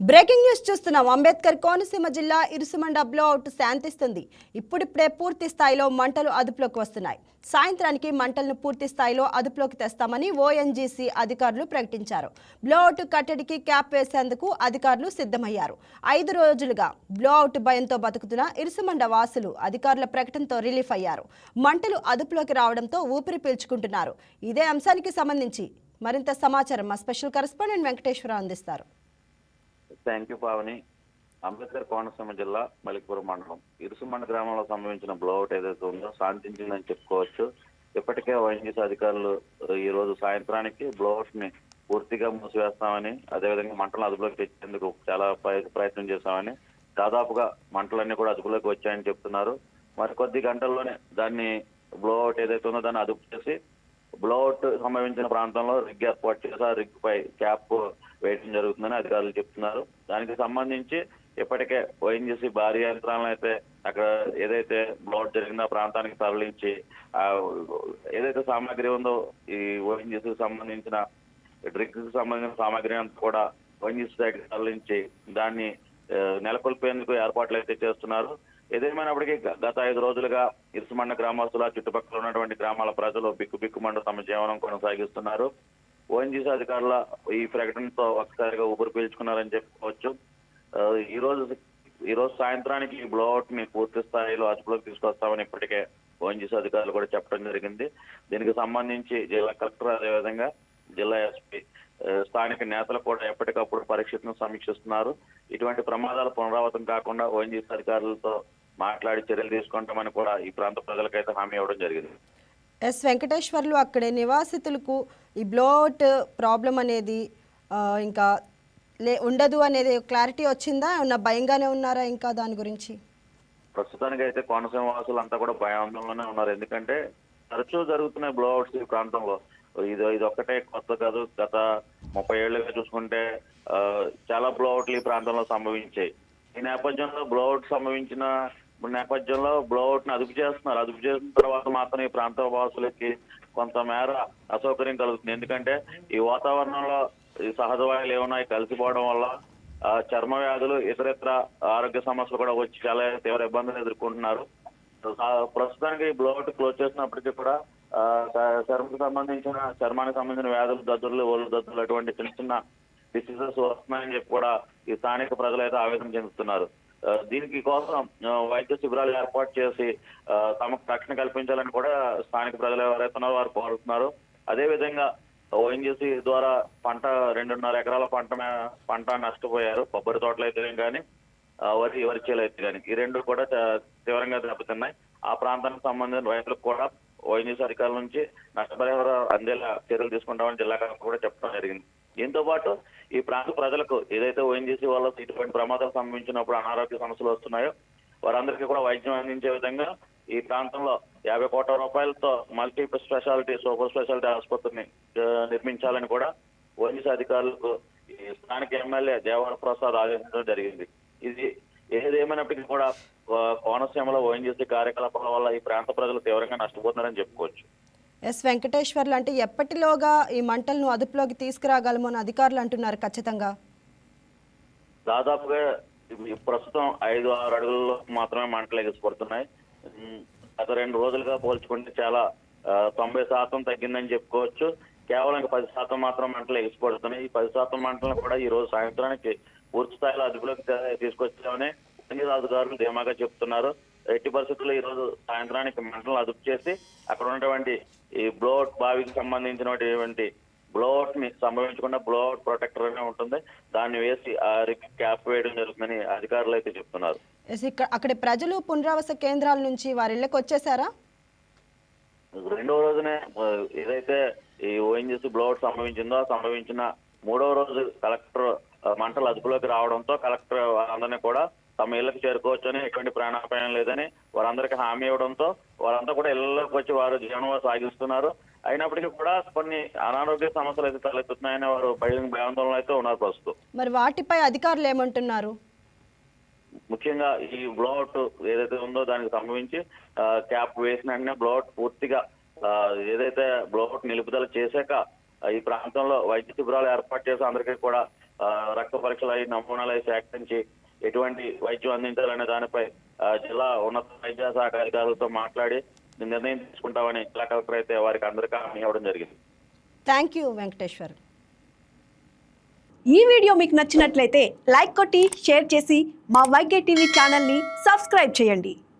Breaking news చూస్తున్నాం. అంబేద్కర్ కోనసీమ జిల్లా Irusumanda blowout శాంతిస్తుంది. ఇప్పుడిప్పుడే పూర్తి స్థాయిలో మంటలు అదుపులోకి వస్తున్నాయి. సాయంత్రానికి మంటలను పూర్తి స్థాయిలో అదుపులోకి తెస్తామని ఓఎన్జీసీ అధికారులు ప్రకటించారు. బ్లోఅవుట్ కట్టడికి క్యాప్ వేసేందుకు అధికారులు సిద్ధమయ్యారు. 5 రోజులుగా బ్లోఅవుట్ భయంతో బతుకుతున్న ఇరుసుమండ వాసులు అధికారుల ప్రకటనతో రిలీఫ్ అయ్యారు. మంటలు అదుపులోకి రావడంతో ఊపిరి పీల్చుకుంటున్నారు. ఇదే అంశానికి సంబంధించి మరింత సమాచారం మా స్పెషల్ కరెస్పాండెంట్ వెంకటేశ్వరరావు అందిస్తారు. Thank you Pavani. అంబేద్కర్ కోనసీమ జిల్లా మలికిపురం మండలం ఇరుసుమండ గ్రామంలో సంభవించిన బ్లోఅవుట్ ఏదైతే ఉందో శాంతించిందని చెప్పుకోవచ్చు. ఇప్పటికే ఓఎన్జీసీ అధికారులు ఈ రోజు సాయంత్రానికి బ్లోఅవుట్ ని పూర్తిగా మూసివేస్తామని, అదేవిధంగా మంటలను అదుపులోకి తెచ్చేందుకు చాలా ప్రయత్నం చేశామని, దాదాపుగా మంటలన్నీ కూడా అదుపులోకి వచ్చాయని చెప్తున్నారు. మరికొద్ది గంటల్లోనే దాన్ని బ్లోఅవుట్ ఏదైతే ఉందో దాన్ని అదుపు చేసి బ్లోఅవుట్ సంభవించిన ప్రాంతంలో రిగ్ ఏర్పాటు చేసి ఆ రిగ్ పై క్యాప్ వేయడం జరుగుతుందని అధికారులు చెప్తున్నారు. దానికి సంబంధించి ఇప్పటికే ఓఎన్జీసీ భారీ యంత్రాలను అయితే అక్కడ ఏదైతే బ్లోఅవుట్ జరిగిందో ఆ ప్రాంతానికి తరలించి ఏదైతే సామాగ్రి ఉందో ఈ ఓఎన్జీసీకి సంబంధించిన డ్రిగ్ కి సంబంధించిన సామాగ్రి అంతా కూడా ఓఎన్జీసీ దగ్గర తరలించి దాన్ని నెలకొల్పేందుకు ఏర్పాట్లు అయితే చేస్తున్నారు. ఏదేమైనప్పటికీ గత 5 రోజులుగా ఇరుసుమండ గ్రామస్తుల చుట్టుపక్కల ఉన్నటువంటి గ్రామాల ప్రజలు బిక్కుబిక్కుమంటూ తమ జీవనం కొనసాగిస్తున్నారు. ఓఎన్జీసీ అధికారుల ఈ ప్రకటనతో ఒక్కసారిగా ఊపిరి పీల్చుకున్నారని చెప్పుకోవచ్చు. ఈ రోజు సాయంత్రానికి ఈ బ్లోఅవుట్ ని పూర్తి స్థాయిలో అదుపులోకి తీసుకొస్తామని ఇప్పటికే ఓఎన్జీసీ అధికారులు కూడా చెప్పడం జరిగింది. దీనికి సంబంధించి జిల్లా కలెక్టర్ అదేవిధంగా జిల్లా ఎస్పీ స్థానిక నేతలు కూడా ఎప్పటికప్పుడు పరిస్థితిని సమీక్షిస్తున్నారు. ఇటువంటి ప్రమాదాలు పునరావృతం కాకుండా ఓఎన్జీసీ అధికారులతో మాట్లాడి చర్యలు తీసుకుంటామని కూడా ఈ ప్రాంత ప్రజలకైతే హామీ ఇవ్వడం జరిగింది. ఎస్ వెంకటేశ్వర్లు, అక్కడే నివాసితులకు ఈ బ్లోఅవుట్ ప్రాబ్లం అనేది ఇంకా ఉండదు అనేది క్లారిటీ వచ్చిందా? ఏమన్నా భయంగానే ఉన్నారా ఇంకా దాని గురించి? ప్రస్తుతానికి అయితే కోనసీమ వాసులు అంతా కూడా భయాందోళనలోనే ఉన్నారు. ఎందుకంటే తరచూ జరుగుతున్న బ్లోఅవుట్స్ ఈ ప్రాంతంలో ఇది ఒక్కటే కొత్త కాదు. గత 30 ఏళ్లుగా చూసుకుంటే చాలా బ్లోఅవుట్లు ఈ ప్రాంతంలో సంభవించాయి. ఈ నేపథ్యంలో బ్లోఅవుట్ సంభవించిన నేపథ్యంలో బ్లోఅవుట్ ని అదుపు చేస్తున్నారు. అదుపు చేసిన తర్వాత మాత్రం ఈ ప్రాంత వాసులకి కొంతమేర అసౌకర్యం కలుగుతుంది. ఎందుకంటే ఈ వాతావరణంలో ఈ సహజ వాయువులు ఏమన్నా కలిసిపోవడం వల్ల చర్మ వ్యాధులు ఇతరత్ర ఆరోగ్య సమస్యలు కూడా వచ్చి చాలా తీవ్ర ఇబ్బందులు ఎదుర్కొంటున్నారు. ప్రస్తుతానికి బ్లోఅవుట్ క్లోజ్ చేసినప్పటికీ కూడా చర్మానికి సంబంధించిన వ్యాధులు, దద్దుర్లు, ఒళ్ళు దద్దులు అటువంటి చిన్న చిన్న డిసీజెస్ వస్తున్నాయని చెప్పి కూడా ఈ స్థానిక ప్రజలు అయితే ఆవేదన చెందుతున్నారు. దీనికి కోసం వైద్య శిబిరాలు ఏర్పాటు చేసి తమకు రక్షణ కల్పించాలని కూడా స్థానిక ప్రజలు ఎవరైతే ఉన్నారో వారు కోరుతున్నారు. అదేవిధంగా ఓఎన్జీసీ ద్వారా 2.5 ఎకరాల పంట నష్టపోయారు. కొబ్బరి తోటలు అయితే కానీ వరి చేలు అయితే కానీ ఈ రెండు కూడా తీవ్రంగా దెబ్బతిన్నాయి. ఆ ప్రాంతానికి సంబంధించిన రైతులకు కూడా ఓఎన్జీసీ అధికారుల నుంచి నష్టపరిహారం అందేలా చర్యలు తీసుకుంటామని జిల్లా కలెక్టర్ కూడా చెప్పడం జరిగింది. దీంతో పాటు ఈ ప్రాంత ప్రజలకు ఏదైతే ఓఎన్జీసీ వల్ల ఇటువంటి ప్రమాదాలు సంభవించినప్పుడు అనారోగ్య సమస్యలు వస్తున్నాయో వారందరికీ కూడా వైద్యం అందించే విధంగా ఈ ప్రాంతంలో 50 కోట్ల రూపాయలతో మల్టీ స్పెషాలిటీ సూపర్ స్పెషాలిటీ ఆసుపత్రిని నిర్మించాలని కూడా ఓఎన్జీసీ అధికారులకు ఈ స్థానిక ఎమ్మెల్యే దేవర ప్రసాద్ ఆదేశించడం జరిగింది. ఇది ఏదేమైనప్పటికీ కూడా కోనసీమలో ఓఎన్జీసీ కార్యకలాపాల వల్ల ఈ ప్రాంత ప్రజలు తీవ్రంగా నష్టపోతున్నారని చెప్పుకోవచ్చు. ఎస్ వెంకటేశ్వర్లు, అంటే ఎప్పటిలోగా ఈ మంటలను అదుపులోకి తీసుకురాగలమో అని అధికారులు అంటున్నారు ఖచ్చితంగా? దాదాపుగా ప్రస్తుతం 5-6 అడుగుల్లో మాత్రమే మంటలు ఎగిసిపడుతున్నాయి. గత 2 రోజులుగా పోల్చుకుంటే చాలా 90% తగ్గిందని చెప్పుకోవచ్చు. కేవలం 10% మాత్రం మంటలు ఎగిసిపడుతున్నాయి. ఈ 10% మంటలను కూడా ఈ రోజు సాయంత్రానికి పూర్తి స్థాయిలో అదుపులోకి తీసుకొచ్చామని అధికారులు ధీమాగా చెప్తున్నారు. ఎట్టి పరిస్థితుల్లో ఈ రోజు సాయంత్రానికి మంటలను అదుపు చేసి అక్కడ ఉన్నటువంటి ఈ బ్లోఅవుట్ బావికి సంబంధించినటువంటి బ్లోఅవుట్ ని సంభవించకుండా బ్లోఅవుట్ ప్రొటెక్టర్ అనే ఉంటుంది, దాన్ని వేసి ఆ క్యాప్ వేయడం జరుగుతుందని అధికారులు అయితే చెప్తున్నారు. అక్కడ ప్రజలు పునరావాస కేంద్రాల నుంచి వారి ఇళ్ళకి వచ్చేసారా? 2వ రోజునే ఏదైతే ఈ ఓఎన్జీసీ బ్లోఅవుట్ సంభవించిన 3వ రోజు కలెక్టర్ మంటలు అదుపులోకి రావడంతో కలెక్టర్ వారందరినీ కూడా తమ ఇళ్లకు చేరుకోవచ్చని, ఎటువంటి ప్రాణాపాయం లేదని వారందరికీ హామీ ఇవ్వడంతో వారంతా కూడా ఇళ్లలోకి వచ్చి వారు జీవనం సాగిస్తున్నారు. అయినప్పటికీ కూడా కొన్ని అనారోగ్య సమస్యలు అయితే తలెత్తుతున్నాయని వారు భయాందోళన అయితే ఉన్నారు ప్రస్తుతం. మరి వాటిపై అధికారులు ఏమంటున్నారు? ముఖ్యంగా ఈ బ్లోఅవుట్ ఏదైతే ఉందో దానికి సంబంధించి క్యాప్ వేసిన వెంటనే బ్లోఅవుట్ పూర్తిగా ఏదైతే బ్లోఅవుట్ నిలుపుదల చేశాక ఈ ప్రాంతంలో వైద్య శిబిరాలు ఏర్పాటు చేసి అందరికీ కూడా రక్త పరీక్షలు అయి నమూనాలు అయి సేకరించి ఎటువంటి వైద్యం అందించాలనే దానిపై జిల్లా ఉన్నత వైద్య శాఖ అధికారులతో మాట్లాడి నిర్ణయం తీసుకుంటామని జిల్లా కలెక్టర్ అయితే వారికి అందరికీ హామీ ఇవ్వడం జరిగింది. Thank you Venkateshwar. ఈ వీడియో మీకు నచ్చినట్లయితే లైక్ కొట్టి షేర్ చేసి మా వైకే టీవీ ఛానల్ని సబ్స్క్రైబ్ చేయండి.